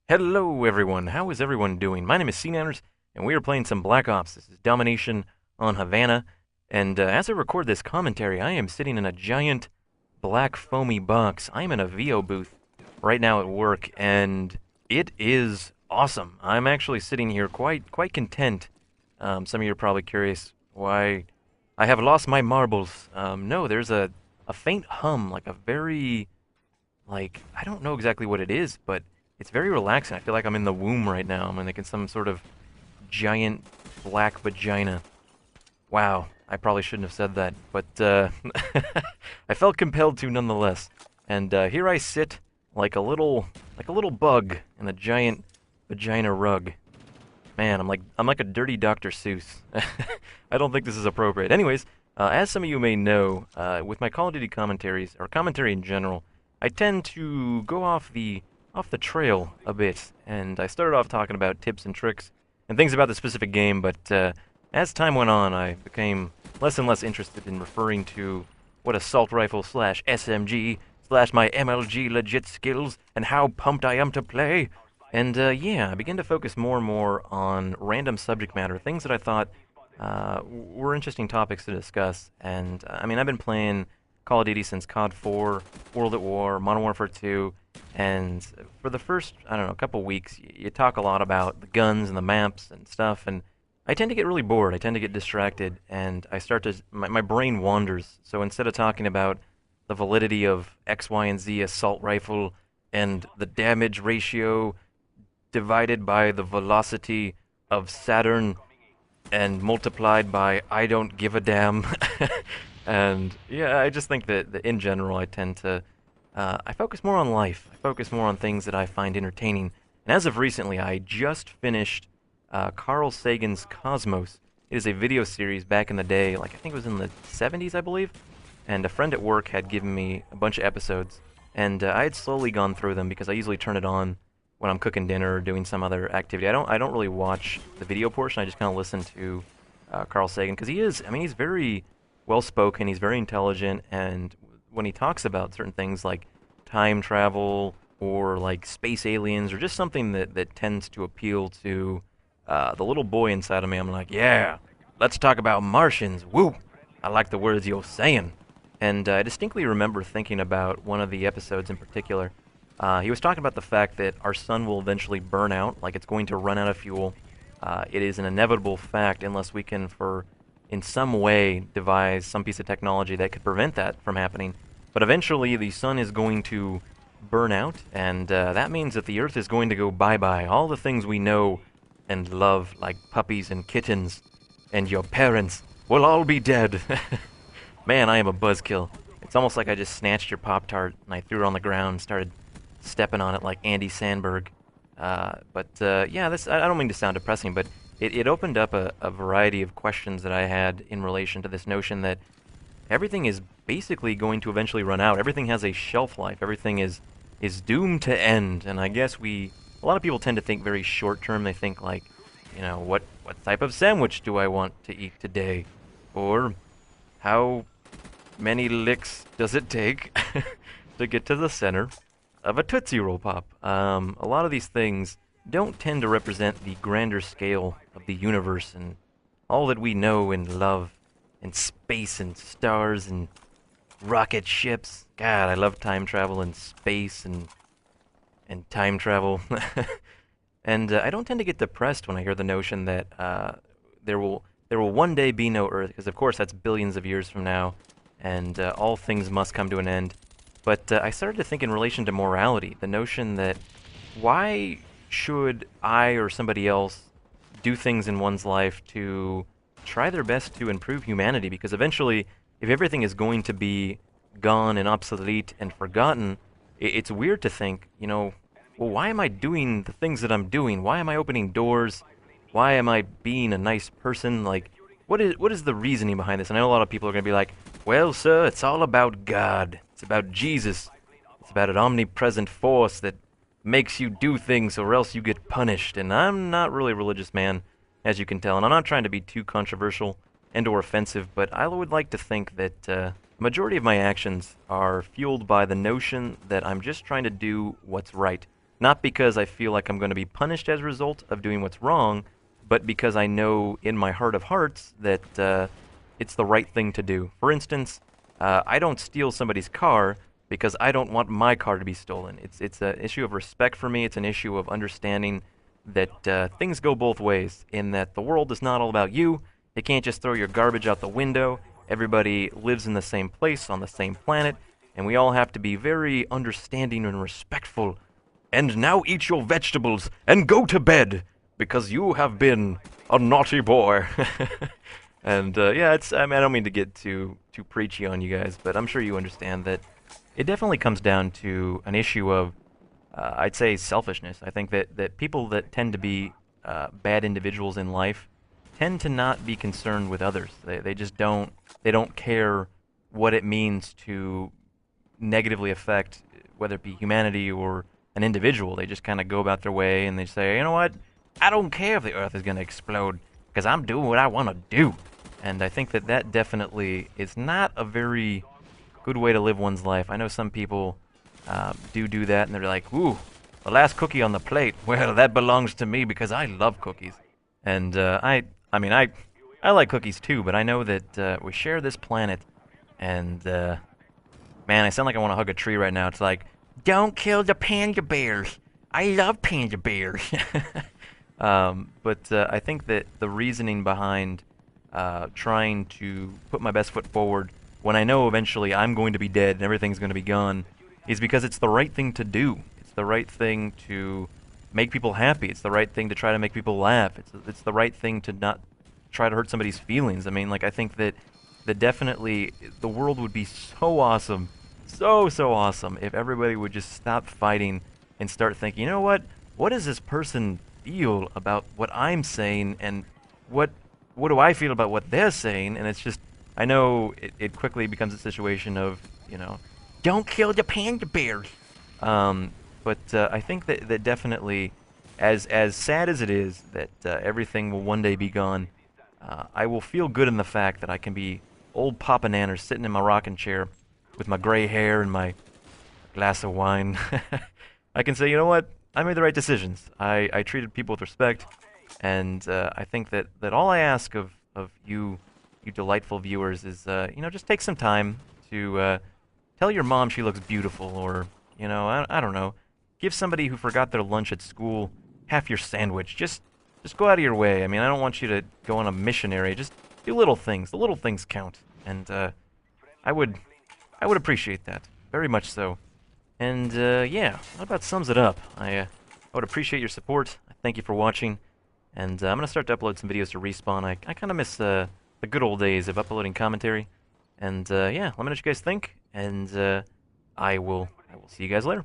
Hello everyone, how is everyone doing? My name is SeaNanners, and we are playing some Black Ops. This is Domination on Havana, and as I record this commentary, I am sitting in a giant black foamy box. I am in a VO booth right now at work, and it is awesome. I'm actually sitting here quite content. Some of you are probably curious why I have lost my marbles. No, there's a faint hum, like a very I don't know exactly what it is, but it's very relaxing. I feel like I'm in the womb right now. I'm like in some sort of giant black vagina. Wow, I probably shouldn't have said that, but I felt compelled to nonetheless. And here I sit like a little bug in a giant vagina rug. Man, I'm like a dirty Dr. Seuss. I don't think this is appropriate. Anyways, as some of you may know, with my Call of Duty commentaries or commentary in general, I tend to go off the trail a bit, and I started off talking about tips and tricks and things about the specific game, but as time went on, I became less and less interested in referring to what assault rifle slash SMG slash my MLG legit skills and how pumped I am to play. And yeah, I began to focus more and more on random subject matter, things that I thought were interesting topics to discuss. And I mean, I've been playing Call of Duty since COD 4, World at War, Modern Warfare 2, and for the first, I don't know, couple weeks, you talk a lot about the guns and the maps and stuff, and I tend to get really bored. I tend to get distracted, and I start to, my brain wanders. So instead of talking about the validity of X, Y, and Z assault rifle and the damage ratio divided by the velocity of Saturn and multiplied by I don't give a damn. And yeah, I just think that in general, I tend to, I focus more on life. I focus more on things that I find entertaining. And as of recently, I just finished Carl Sagan's Cosmos. It is a video series back in the day, like I think it was in the 70s, I believe. And a friend at work had given me a bunch of episodes, and I had slowly gone through them because I usually turn it on when I'm cooking dinner or doing some other activity. I don't really watch the video portion. I just kind of listen to Carl Sagan because he is. I mean, he's very well spoken. He's very intelligent, and when he talks about certain things like time travel or like space aliens or just something that tends to appeal to the little boy inside of me, I'm like, yeah, let's talk about Martians. Woo! I like the words you're saying. And I distinctly remember thinking about one of the episodes in particular. He was talking about the fact that our sun will eventually burn out, like it's going to run out of fuel. It is an inevitable fact unless we can, in some way, devise some piece of technology that could prevent that from happening. But eventually, the sun is going to burn out, and that means that the Earth is going to go bye-bye. All the things we know and love, like puppies and kittens, and your parents, will all be dead. Man, I am a buzzkill. It's almost like I just snatched your Pop-Tart and I threw it on the ground and started stepping on it like Andy Sandberg. Yeah, I don't mean to sound depressing, but it opened up a variety of questions that I had in relation to this notion that everything is basically going to eventually run out. Everything has a shelf life. Everything is doomed to end. And I guess a lot of people tend to think very short term. They think like, what type of sandwich do I want to eat today? Or how many licks does it take to get to the center of a Tootsie Roll Pop? A lot of these things don't tend to represent the grander scale of the universe and all that we know and love, and space and stars and rocket ships. God, I love time travel and space and time travel. And I don't tend to get depressed when I hear the notion that there will one day be no Earth, because of course that's billions of years from now, and all things must come to an end. But I started to think in relation to morality, the notion that why should I or somebody else do things in one's life to try their best to improve humanity? Because eventually, if everything is going to be gone and obsolete and forgotten, it's weird to think, well, why am I doing the things that I'm doing? Why am I opening doors? Why am I being a nice person? Like, what is the reasoning behind this? And I know a lot of people are going to be like, well, sir, it's all about God. It's about Jesus. It's about an omnipresent force that makes you do things or else you get punished. And I'm not really a religious man, as you can tell, and I'm not trying to be too controversial and or offensive, but I would like to think that the majority of my actions are fueled by the notion that I'm just trying to do what's right. not because I feel like I'm going to be punished as a result of doing what's wrong, but because I know in my heart of hearts that it's the right thing to do. For instance, I don't steal somebody's car because I don't want my car to be stolen. It's an issue of respect for me. It's an issue of understanding that things go both ways, in that the world is not all about you. You can't just throw your garbage out the window. Everybody lives in the same place, on the same planet, and we all have to be very understanding and respectful. And now eat your vegetables and go to bed, because you have been a naughty boy. And yeah, I mean, I don't mean to get too preachy on you guys, but I'm sure you understand that it definitely comes down to an issue of, I'd say, selfishness. I think that people that tend to be bad individuals in life tend to not be concerned with others. They just don't care what it means to negatively affect, whether it be humanity or an individual. They just kind of go about their way and they say, you know what, I don't care if the earth is going to explode because I'm doing what I want to do. And I think that definitely is not a very good way to live one's life. I know some people do that, and they're like, ooh, the last cookie on the plate, well, that belongs to me because I love cookies. And I mean, I like cookies too, but I know that we share this planet, and man, I sound like I want to hug a tree right now. It's like, don't kill the panda bears. I love panda bears. But I think that the reasoning behind trying to put my best foot forward when I know eventually I'm going to be dead and everything's going to be gone is because it's the right thing to do. It's the right thing to make people happy. It's the right thing to try to make people laugh. It's the right thing to not try to hurt somebody's feelings. I mean, like, I think that definitely the world would be so awesome, so awesome if everybody would just stop fighting and start thinking, you know what does this person feel about what I'm saying, and what do I feel about what they're saying? And it's just, I know it quickly becomes a situation of, you know, don't kill the panda bears. But I think that definitely, as sad as it is that everything will one day be gone, I will feel good in the fact that I can be old Papa Nanners sitting in my rocking chair with my gray hair and my glass of wine. I can say, you know what, I made the right decisions. I treated people with respect, and I think that all I ask of you delightful viewers is, you know, just take some time to tell your mom she looks beautiful, or, you know, I don't know, give somebody who forgot their lunch at school half your sandwich. Just go out of your way. I mean, I don't want you to go on a missionary. Just do little things. The little things count, and I would appreciate that very much so. And yeah, that about sums it up. I would appreciate your support. Thank you for watching, and I'm gonna start to upload some videos to Respawn. I kind of miss the good old days of uploading commentary, and yeah, let me know what you guys think, and I will see you guys later.